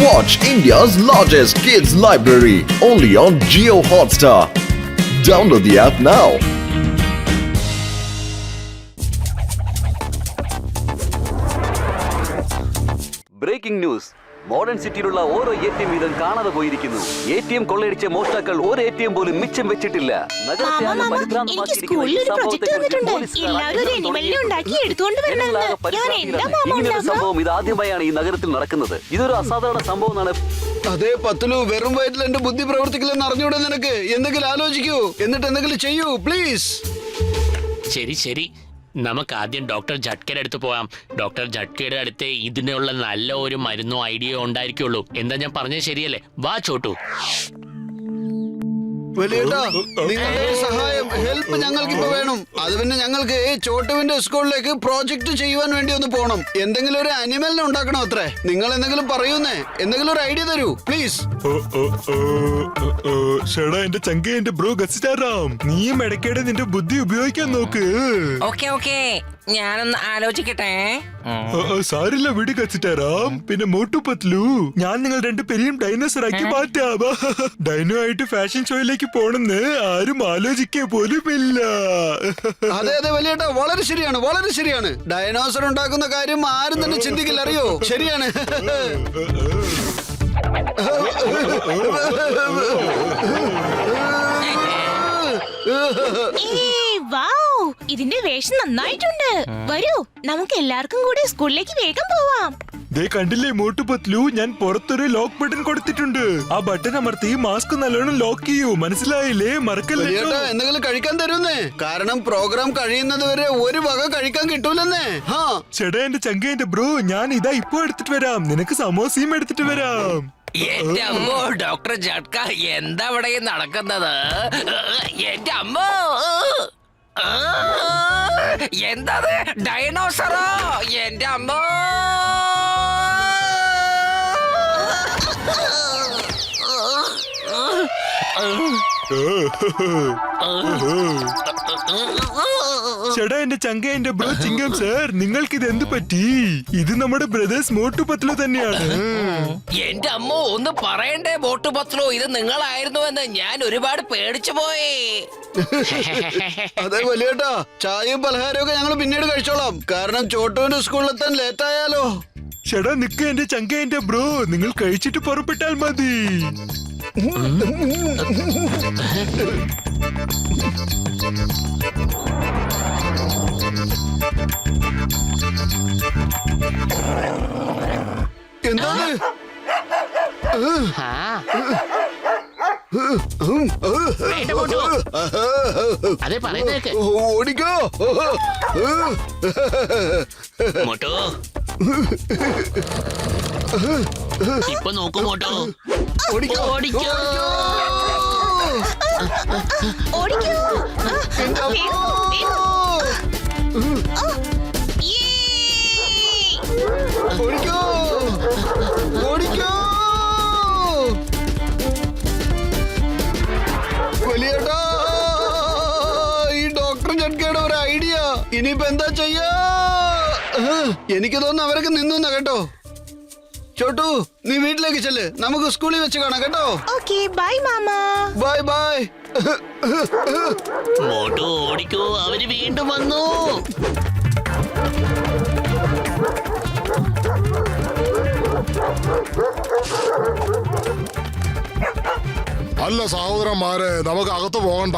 Watch India's largest kids library only on Jio Hotstar. Download the app now. Breaking news. Modern സിറ്റിയിലുള്ള ഓരോ ATM വീതം കാണാതെ പോയിരിക്കുന്നു. ATM കൊള്ളയടിച്ച മോഷ്ടാക്കൾ ഒരു ATM പോലും മിച്ചം വെച്ചിട്ടില്ല. ഇങ്ങനൊരു സംഭവം ഇതാദ്യമായാണ് ഈ നഗരത്തിൽ നടക്കുന്നത്. ഇതൊരു അസാധാരണ സംഭവമാണ്. അതെ പത്തുലു, വെറും വയറ്റിൽ എന്റെ ബുദ്ധി പ്രവർത്തിക്കില്ലെന്ന് അറിഞ്ഞൂടെ നിനക്ക്? എന്തെങ്കിലും ആലോചിക്കൂ, എന്നിട്ട് എന്തെങ്കിലും ചെയ്യൂ പ്ലീസ്. ശരി, നമുക്ക് ആദ്യം ഡോക്ടർ ജട്കയുടെ അടുത്ത് പോകാം. ഡോക്ടർ ജട്കയുടെ അടുത്ത് ഇതിനുള്ള നല്ല ഒരു മരുന്നോ ഐഡിയയോ ഉണ്ടായിരിക്കുള്ളൂ. എന്താ ഞാൻ പറഞ്ഞത് ശരിയല്ലേ? വാ ചോട്ടു. വലിയേട്ടാ, നിങ്ങളുടെ ഒരു സഹായം, ഹെൽപ്പ് ഞങ്ങൾക്കിപ്പോ വേണം. അത് പിന്നെ ഞങ്ങൾക്ക് ചോട്ടുവിന്റെ സ്കൂളിലേക്ക് പ്രോജക്ട് ചെയ്യുവാൻ വേണ്ടി ഒന്ന് പോണം. എന്തെങ്കിലും ഒരു അനിമലിനെ ഉണ്ടാക്കണം അത്രേ. നിങ്ങൾ എന്തെങ്കിലും പറയൂന്നേ, എന്തെങ്കിലും ഒരു ഐഡിയ തരൂ പ്ലീസ്. ഷടാ, എന്റെ ചങ്ക, എന്റെ ബ്രോ ഗസിറ്റാറാം, നീയും ഇടയ്ക്കിടെ നിന്റെ ബുദ്ധി ഉപയോഗിക്കാൻ നോക്ക്. ഓക്കെ ഞാനൊന്ന് ആലോചിക്കട്ടെ. സാരില്ല, വിട് ഗസിറ്റാറാം. പിന്നെ മോട്ടു പത്ലു, ഞാൻ നിങ്ങൾ രണ്ടുപേരെയും ഡൈനോസർ ആക്കി മാറ്റാം. ഡൈനോ ആയിട്ട് ഫാഷൻ ഷോയിലേക്ക് പോണെന്ന് ആരും ആലോചിക്കേ പോലുമില്ല. അതെ വലിയേട്ടാ, വളരെ ശരിയാണ്. ഡൈനോസർ ഉണ്ടാക്കുന്ന കാര്യം ആരും തന്നെ ചിന്തിക്കില്ല, അറിയോ? ശരിയാണ്. ഇതിന്റെ വേഷം നന്നായിട്ടുണ്ട്. വരൂ, നമുക്ക് എല്ലാവർക്കും കൂടി സ്കൂളിലേക്ക് വേഗം പോവാം. ദേ കണ്ടില്ലേ മോട്ടു പത്ലു, ഞാൻ പുറത്തൊരു ലോക്ക് ബട്ടൺ കൊടുത്തിട്ടുണ്ട്. ആ ബട്ടൺ അമർത്തി മാസ്ക് നല്ലോണം ലോക്ക് ചെയ്യൂ, മനസ്സിലായില്ലേ? മറക്കല്ലേ. എന്തെങ്കിലും കഴിക്കാൻ തരുന്നേ, കാരണം പ്രോഗ്രാം കഴിയുന്നത് വരെ ഒരു വക കഴിക്കാൻ കിട്ടൂലെന്നേ. ചേട്ടാ, എന്റെ ചങ്ക, എന്റെ ബ്രോ, ഞാൻ ഇതാ ഇപ്പൊ എടുത്തിട്ട് വരാം. നിനക്ക് സമോസയും എടുത്തിട്ട് വരാം. എന്റെ അമ്മോ, ഡോക്ടർ ജട്ക, എന്താ ഇവിടെ നടക്കുന്നത്? എന്റെ അമ്മോ, എന്തത്? ഡൈനോസറോ? എന്റെ അമ്മോ. ചേട്ടാ, എന്റെ ചങ്ക, എന്റെ ബ്രോ ചിങ്കം സർ, നിങ്ങൾക്ക് ഇത് എന്ത് പറ്റി? ഇത് നമ്മുടെ ബ്രദേഴ്സ് മോട്ടു പത്ലു തന്നെയാണ്. എന്റെ അമ്മോ, ഒന്ന് പറയണ്ടേ മോട്ടു പത്ലു, ഇത് നിങ്ങളായിരുന്നു എന്ന് ഞാൻ ഒരുപാട് പേടിച്ചു പോയി. അതെ വലിയേട്ടാ, ചായയും പലഹാരവും ഒക്കെ ഞങ്ങൾ പിന്നീട് കഴിച്ചോളാം, കാരണം ചോട്ടുവിന്റെ സ്കൂളിലെത്താൻ ലേറ്റ് ആയാലോ. ചേട്ടാ നിക്ക്, എന്റെ ചങ്ക, എന്റെ ബ്രോ, നിങ്ങൾ കഴിച്ചിട്ട് പുറപ്പെട്ടാൽ മതി. എന്താണ്? അതെ പറയുന്നേക്ക്. ഓടിക്കോ മോട്ടോ, ഇപ്പൊ നോക്കൂ മോട്ടോ. ഓടിക്കോ. വലിയേട്ടാ, ഈ ഡോക്ടർ ജട്കയുടെ ഒരു ഐഡിയ. ഇനിയിപ്പോ എന്താ ചെയ്യാ? എനിക്ക് തോന്നുന്നു അവരൊക്കെ നിന്നു കേട്ടോ. ചോട്ടു, നീ വീട്ടിലേക്ക് ചെല്ല്, നമുക്ക് സ്കൂളിൽ വെച്ച് കാണാം കേട്ടോ. ഓക്കേ, ബൈ മാമ. ബൈ. മോട്ടോ ഓടിക്കോ, അവര് വീണ്ടും വന്നു. അല്ല സഹോദരന്മാരെ, നമുക്ക് അകത്ത് പോകണ്ട.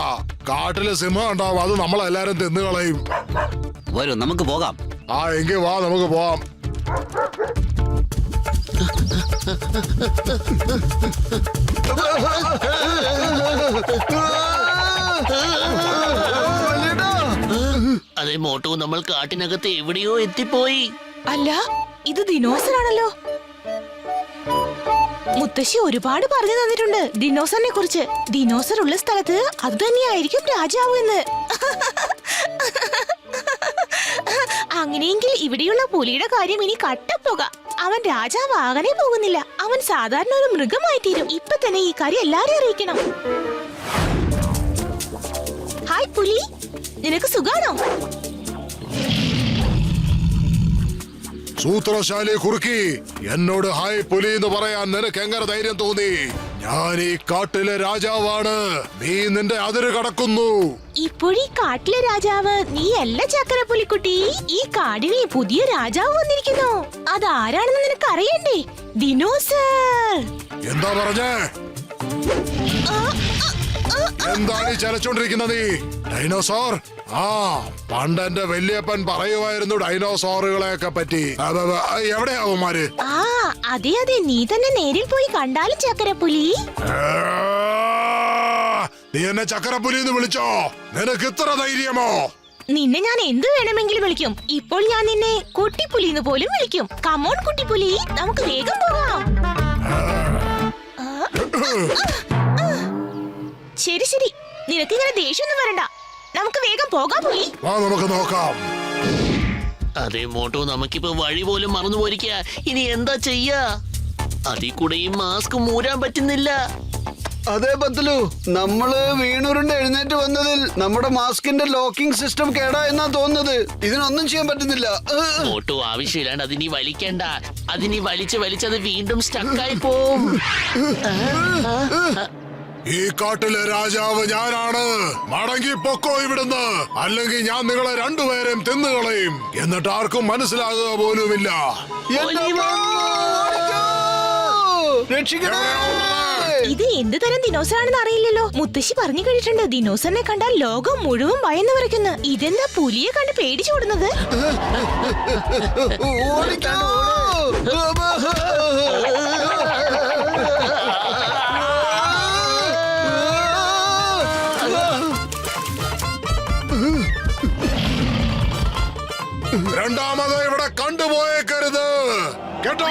കാട്ടിലെ സിംഹം ഉണ്ടാവും, അത് നമ്മളെല്ലാരും തിന്നുകളയും. വരൂ, നമുക്ക് പോകാം. എങ്കിൽ വാ, നമുക്ക് പോവാം. അതെ മോട്ടോ, നമ്മൾ കാട്ടിനകത്ത് എവിടെയോ എത്തിപ്പോയി. അല്ല, ഇത് ദിനോസറാണല്ലോ. മുത്തശ്ശി ഒരുപാട് പറഞ്ഞു തന്നിട്ടുണ്ട് ദിനോസറിനെ കുറിച്ച്. ദിനോസർ ഉള്ള സ്ഥലത്ത് അത് തന്നെയായിരിക്കും രാജാവ് എന്ന്. അങ്ങനെയെങ്കിൽ ഇവിടെയുള്ള പുലിയുടെ കാര്യം ഇനി കട്ടപ്പോക. അവൻ രാജാവാകാനേ പോകുന്നില്ല, അവൻ സാധാരണ ഒരു മൃഗമായി തീരും. ഇപ്പൊ തന്നെ ഈ കാര്യം എല്ലാരെയും അറിയിക്കണം. ഹായ് പുലി, നിനക്ക് സുഖാണോ? സൂത്രശാലി കുറുക്കി എന്നോട് ഹായ് പുലി എന്ന് പറയാൻ നിനക്ക് എങ്ങനെ ധൈര്യം തോന്നി? ഞാൻ ഈ കാട്ടിലെ രാജാവാണ്. നീ നിന്റെ അതിര് കടക്കുന്നു. ഇപ്പോഴീ കാട്ടിലെ രാജാവ് നീയല്ല ചക്കരപ്പുലിക്കുട്ടി. ഈ കാടിന് പുതിയ രാജാവ് വന്നിരിക്കുന്നു. അതാരാണെന്ന് നിനക്ക് അറിയണ്ടേ? ദിനോസർ. എന്താ പറഞ്ഞേ? എന്താണ് ഈ ചലച്ചോണ്ടിരിക്കുന്നത് നീ? ഡൈനോസോർ? ആ, പണ്ട് എന്റെ വല്യപ്പൻ പറയുമായിരുന്നു ഡൈനോസോറുകളെയൊക്കെ പറ്റി. എവിടെയാ അവന്മാര്? ആ അതെ അതെ, നീ തന്നെ നേരിൽ പോയി കണ്ടാലും ചക്കരപ്പുലി. നീ എന്നെ ചക്കരപ്പുലി എന്ന് വിളിച്ചോ? നിനക്ക് ഇത്ര ധൈര്യമോ? നിന്നെ ഞാൻ എന്ത് വേണമെങ്കിലും വിളിക്കും. ഇപ്പോൾ ഞാൻ നിന്നെ കുട്ടിപ്പുലി എന്ന് പോലും വിളിക്കും. കമോൺ കുട്ടിപ്പുലി, നമുക്ക് വേഗം പോകാം. ശരി ശരി, നിനക്ക് ഇങ്ങനെ ദേഷ്യമൊന്നും വരണ്ട. നമുക്ക് വേഗം പോകാം പുലി. നമുക്ക് നോക്കാം. അതേ മോട്ടോ, നമുക്കിപ്പോ വഴി പോലും മറന്നു പോയിരിക്കുക. ഇനി എന്താ ചെയ്യാ? അതിൽ കൂടെ ഈ മാസ്ക് മൂരാൻ പറ്റുന്നില്ല. അതെ പത്തലു, നമ്മള് വീണുരുണ്ട് എഴുന്നേറ്റ് വന്നതിൽ നമ്മുടെ മാസ്കിന്റെ ലോക്കിംഗ് സിസ്റ്റം കേടാ എന്നാ തോന്നുന്നത്. ഇതിനൊന്നും ചെയ്യാൻ പറ്റുന്നില്ല. മോട്ടോ, ആവശ്യമില്ലാണ്ട് അതിനി വലിക്കണ്ട. അതിനി വലിച്ചത് വീണ്ടും സ്റ്റക്കായി പോവും. ഈ കാട്ടിലെ രാജാവ് ഞാനാണ്. മടങ്ങി പൊക്കോ ഇവിടുന്ന്, അല്ലെങ്കിൽ ഞാൻ നിങ്ങളെ രണ്ടുപേരെയും തിന്നുകളയും. എന്നിട്ട് ആർക്കും മനസ്സിലാകുക പോലുമില്ല. രക്ഷിക്കണേ! ഇത് എന്ത് തരം ദിനോസറാണെന്ന് അറിയില്ലല്ലോ. മുത്തശ്ശി പറഞ്ഞു കേട്ടിട്ടുണ്ട്, ദിനോസറിനെ കണ്ടാൽ ലോകം മുഴുവൻ ഭയന്ന് വിറയ്ക്കുന്നു. ഇതെന്താ പുലിയെ കണ്ട് പേടിച്ചോടുന്നത്? രണ്ടാമത് ഇവിടെ കണ്ടുപോയേക്കരുത് കേട്ടോ.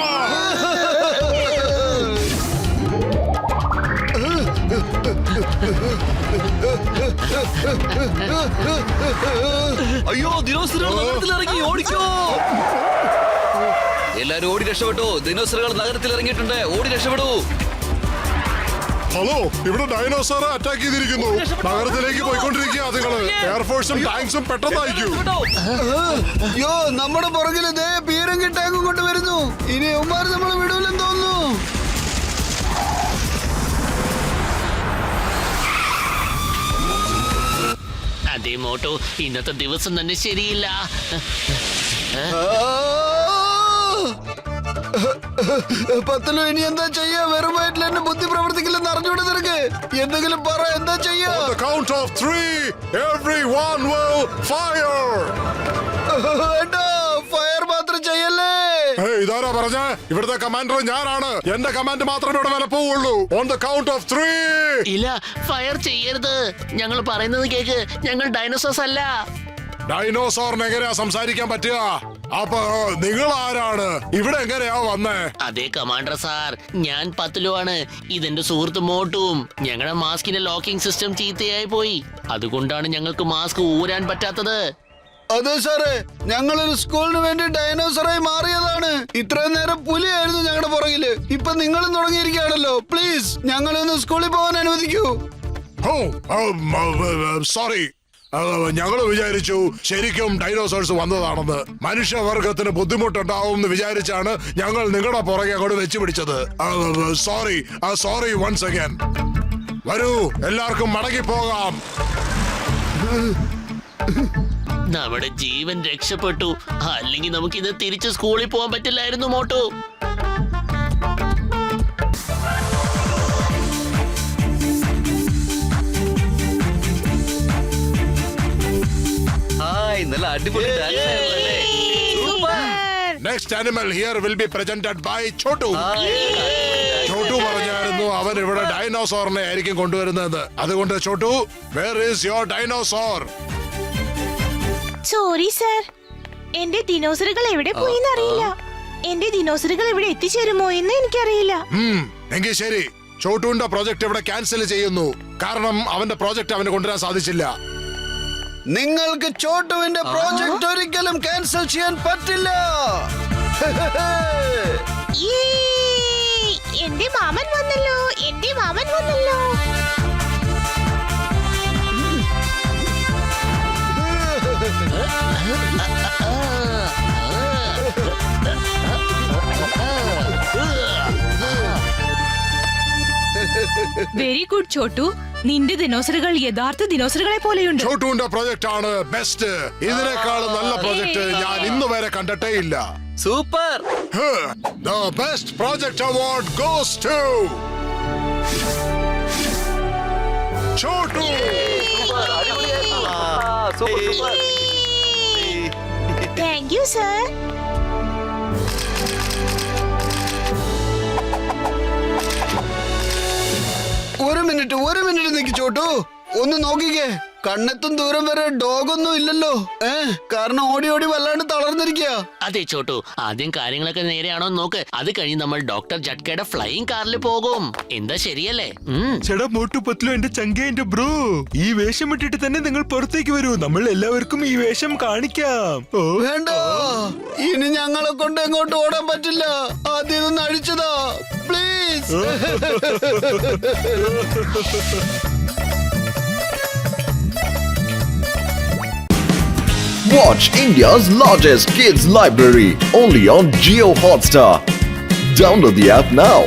അയ്യോ, ദിനോസറുകൾ നഗരത്തിലിറങ്ങി, ഓടിക്കോ! എല്ലാരും ഓടി രക്ഷപ്പെട്ടോ. ദിനോസറുകൾ നഗരത്തിൽ ഇറങ്ങിയിട്ടുണ്ട്, ഓടി രക്ഷപ്പെടൂ. ഹലോ, ഇവിടെ ഡൈനോസർ അറ്റാക്ക് ചെയ്തിരിക്കുന്നു. നഗരത്തിലേക്ക് പോയിക്കൊണ്ടിരിക്കുക. നിങ്ങള് എയർഫോഴ്സും ടാങ്ക്സും പെട്ടെന്ന് അയക്കൂ. അയ്യോ, നമ്മുടെ പുറകില് ദേ പീരങ്കി ടാങ്കും കൊണ്ടുവരുന്നു. ഇനി ഉമ്മാർ നമ്മളെ വിടൂലെന്ന് തോന്നുന്നു. അതേ മോട്ടോ, ഇന്നത്തെ ദിവസം തന്നെ ശരിയില്ല. പത്തലു, ഇനി എന്താ ചെയ്യാ? വെറും വയറ്റിൽ എന്നെ ബുദ്ധി പ്രവർത്തിക്കില്ലെന്ന് അറിഞ്ഞൂടെ നിനക്ക്? എന്തെങ്കിലും പറ, എന്താ ചെയ്യാ? On the count of 3, everyone will fire. Fire മാത്രം ചെയ്യല്ലേ. ഇതാരാ പറഞ്ഞ? ഇവിടുത്തെ കമാൻഡർ ഞാനാണ്. എന്റെ കമാൻഡ് മാത്രമേ ഇവിടെ വില പോവുള്ളൂ. On the count of 3. ഇല്ല, ഫയർ ചെയ്യരുത്. ഞങ്ങൾ പറയുന്നത് കേക്ക്. ഞങ്ങൾ ഡൈനോസോഴ്സ് അല്ല. ഡൈനോസോറിന് എങ്ങനെയാ സംസാരിക്കാൻ പറ്റുക? അപ്പൊ നിങ്ങൾ ആരാണ്? ഇവിടെ എങ്ങനെയാ വന്നേ? അതെ കമാൻഡർ സാർ, ഞാൻ പത്തലു ആണ്. ഇതെന്റെ സുഹൃത്ത് മോട്ടും. ഞങ്ങളുടെ മാസ്കിന്റെ ലോക്കിംഗ് സിസ്റ്റം ചീത്തയായി പോയി. അതുകൊണ്ടാണ് ഞങ്ങൾക്ക് മാസ്ക് ഊരാൻ പറ്റാത്തത്. അതെ സാറേ, ഞങ്ങളൊരു സ്കൂളിന് വേണ്ടി ഡൈനോസറായി മാറിയതാണ്. ഇത്രയും നേരം പുലിയായിരുന്നു ഞങ്ങളുടെ പുറകില്. ഇപ്പൊ നിങ്ങളും തുടങ്ങിയിരിക്കുകയാണല്ലോ. പ്ലീസ് ഞങ്ങളെ ഒന്ന് സ്കൂളിൽ പോകാൻ അനുവദിക്കൂ. സോറി, ഞങ്ങൾ വിചാരിച്ചു ശരിക്കും ഡൈനോസോഴ്സ് വന്നതാണെന്ന്. മനുഷ്യവർഗത്തിന് ബുദ്ധിമുട്ടുണ്ടാവും എന്ന് വിചാരിച്ചാണ് ഞങ്ങൾ നിങ്ങളുടെ പുറകെ അങ്ങോട്ട് വെച്ച് പിടിച്ചത്. Sorry once again. വരൂ, എല്ലാവർക്കും മടങ്ങി പോകാം. നമ്മുടെ ജീവൻ രക്ഷപ്പെട്ടു. അല്ലെങ്കിൽ നമുക്ക് ഇത് തിരിച്ച് സ്കൂളിൽ പോകാൻ പറ്റില്ലായിരുന്നു മോട്ടു. ഹായ്, നല്ല അടിപൊളി ഡാൻസ് ആയിരുന്നല്ലേ? Next animal here will be presented by Chotu. Chotu പറഞ്ഞായിരുന്നു അവൻ ഇവിടെ ഡൈനോസോറിനെ ആയിരിക്കും കൊണ്ടുവരുന്നത്. അതുകൊണ്ട് Chotu, where is your dinosaur? Sorry sir, എന്റെ ദിനോസറുകൾ എവിടെ പോയിന്ന് അറിയില്ല. എന്റെ ദിനോസറുകൾ ഇവിടെ എത്തിച്ചേരുമോ എന്ന് എനിക്കറിയില്ല. എങ്കിൽ ശരി, ചോട്ടുവിന്റെ പ്രോജക്ട് ഇവിടെ ക്യാൻസൽ ചെയ്യുന്നു. കാരണം അവന്റെ പ്രോജക്ട് അവന് കൊണ്ടുവരാൻ സാധിച്ചില്ല. നിങ്ങൾക്ക് ചോട്ടുവിന്റെ പ്രോജക്ട് ഒരിക്കലും ക്യാൻസൽ ചെയ്യാൻ പറ്റില്ല. എന്റെ മാമൻ വന്നല്ലോ, എന്റെ മാമൻ വന്നല്ലോ. Very good Chottu. നിന്റെ ദിനോസറുകൾ യഥാർത്ഥ ദിനോസറുകളെ പോലെയുണ്ട്. ചോട്ടുവിന്റെ പ്രൊജക്ട് ആണ് ബെസ്റ്റ്. ഇതിനേക്കാളും നല്ല പ്രൊജക്ട് ഞാൻ ഇന്ന് വരെ കണ്ടിട്ടേ ഇല്ല. Super. The best project award goes to Chottu. Super. Thank you sir. ഒരു മിനിറ്റ് നിക്ക് ചോട്ടു. ഒന്ന് നോക്കിക്കേ, കണ്ണെത്തും ദൂരം വരെ ഡോഗൊന്നും ഇല്ലല്ലോ. കാരണം ഓടി വല്ലാണ്ട് തളർന്നിരിക്കുക. അതെ ചോട്ടു, ആദ്യം കാര്യങ്ങളൊക്കെ നേരെയാണോ നോക്ക്. അത് കഴിഞ്ഞ് നമ്മൾ ഡോക്ടർ ജട്കയുടെ ഫ്ലൈയിങ് കാറിൽ പോകും. എന്താ ശരിയല്ലേ? ചേട്ടാ മോട്ടു പത്ലു എന്റെ ചങ്ക എന്റെ ബ്രോ, ഈ വേഷം ഇട്ടിട്ട് തന്നെ നിങ്ങൾ പുറത്തേക്ക് വരൂ. നമ്മൾ എല്ലാവർക്കും ഈ വേഷം കാണിക്കാം. ഓ വേണ്ട, ഇനി ഞങ്ങളെ കൊണ്ട് എങ്ങോട്ട് ഓടാൻ പറ്റില്ല. ആദ്യം ഇതൊന്ന് അഴിച്ചതാ please. Watch India's largest kids library only on Jio Hotstar. Download the app now.